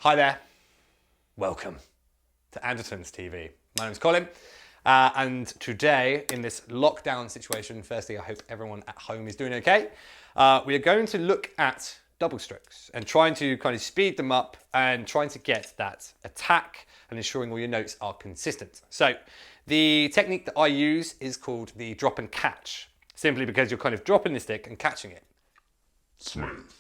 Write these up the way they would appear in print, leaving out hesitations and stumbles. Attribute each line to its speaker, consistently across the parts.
Speaker 1: Hi there, welcome to Andertons TV. My name's Colin, and today in this lockdown situation, firstly I hope everyone at home is doing okay. We are going to look at double strokes and trying to kind of speed them up and trying to get that attack and ensuring all your notes are consistent. So the technique that I use is called the drop and catch, simply because you're kind of dropping the stick and catching it.
Speaker 2: Smooth.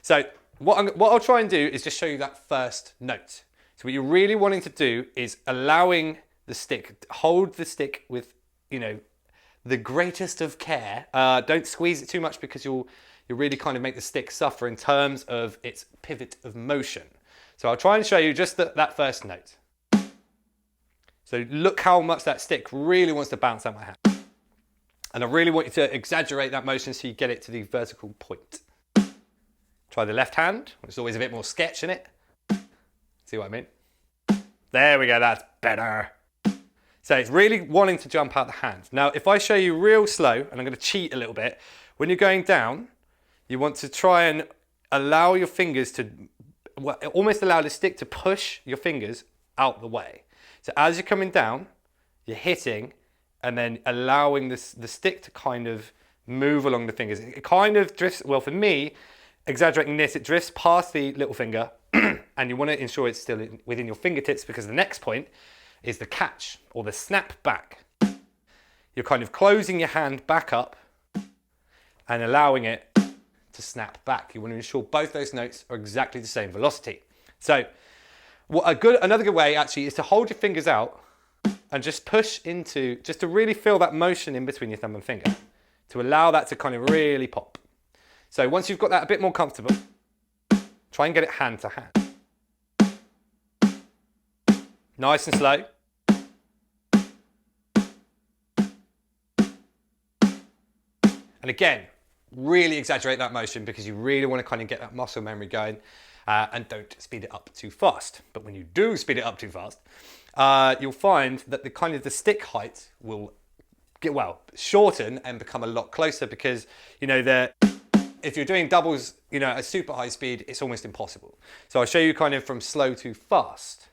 Speaker 1: So what I'll try and do is just show you that first note. So what you're really wanting to do is allowing the stick, hold the stick with, the greatest of care. Don't squeeze it too much because you'll really kind of make the stick suffer in terms of its pivot of motion. So I'll try and show you just that first note. So look how much that stick really wants to bounce out my hand. And I really want you to exaggerate that motion so you get it to the vertical point. Try the left hand, which is always a bit more sketch in it. See what I mean? There we go, that's better. So it's really wanting to jump out the hand. Now, if I show you real slow, and I'm going to cheat a little bit, when you're going down, you want to try and allow your fingers to, almost allow the stick to push your fingers out the way. So as you're coming down, you're hitting, and then allowing the stick to kind of move along the fingers. It kind of drifts, well for me, exaggerating this, it drifts past the little finger and you want to ensure it's still within your fingertips because the next point is the catch or the snap back. You're kind of closing your hand back up and allowing it to snap back. You want to ensure both those notes are exactly the same velocity. So another good way actually is to hold your fingers out and just push into, just to really feel that motion in between your thumb and finger, to allow that to kind of really pop. So once you've got that a bit more comfortable, try and get it hand to hand. Nice and slow. And again, really exaggerate that motion because you really want to kind of get that muscle memory going and don't speed it up too fast. But when you do speed it up too fast, you'll find that the stick height will shorten and become a lot closer because, if you're doing doubles, at super high speed, it's almost impossible. So I'll show you kind of from slow to fast.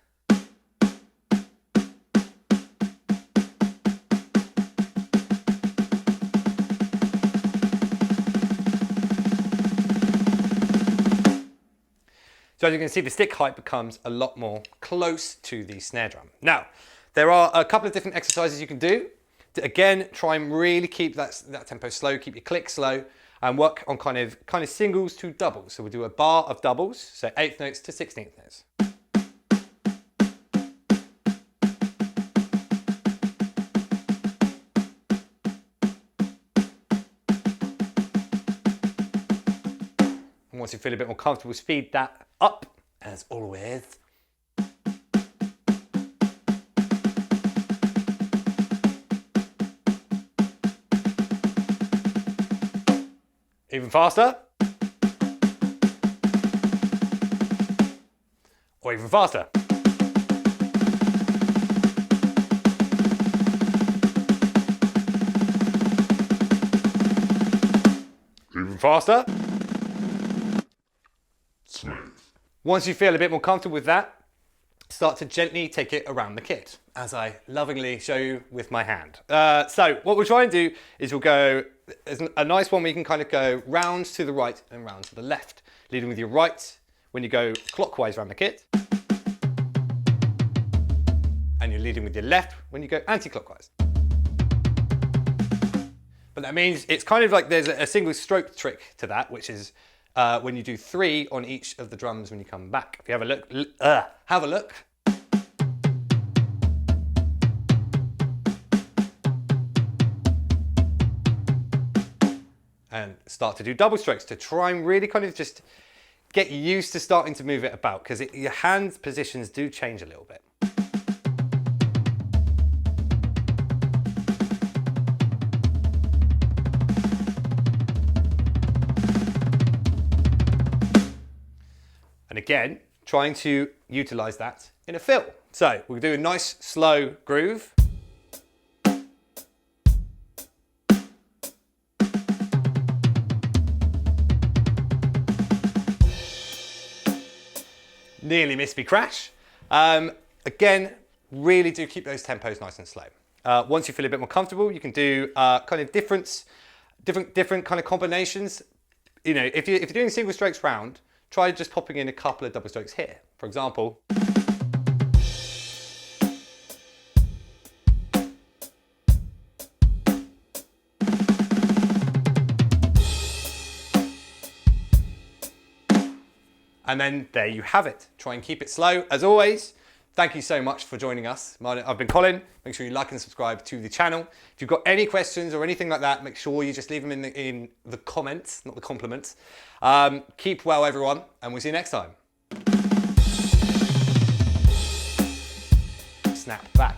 Speaker 1: So as you can see, the stick height becomes a lot more close to the snare drum. Now, there are a couple of different exercises you can do. Again, try and really keep that tempo slow, keep your click slow, and work on kind of singles to doubles. So we'll do a bar of doubles, so 8th notes to 16th notes. And once you feel a bit more comfortable, speed that up, as always. Even faster. Or even faster. Even faster.
Speaker 2: Smooth.
Speaker 1: Once you feel a bit more comfortable with that, start to gently take it around the kit, as I lovingly show you with my hand. So what we'll try and do is we'll go, there's a nice one where you can kind of go round to the right and round to the left, leading with your right when you go clockwise around the kit, and you're leading with your left when you go anti-clockwise. But that means it's kind of like there's a single stroke trick to that, which is when you do 3 on each of the drums when you come back. If you have a look. And start to do double strokes to try and really kind of just get used to starting to move it about because your hand positions do change a little bit. And again, trying to utilize that in a fill. So we'll do a nice slow groove. Nearly missed me crash. Again, really do keep those tempos nice and slow. Once you feel a bit more comfortable, you can do kind of different kind of combinations. You know, if you're doing single strokes round, try just popping in a couple of double strokes here. For example. And then there you have it. Try and keep it slow. As always, thank you so much for joining us. I've been Colin. Make sure you like and subscribe to the channel. If you've got any questions or anything like that, make sure you just leave them in the comments, not the compliments. Keep well, everyone, and we'll see you next time. Snap back.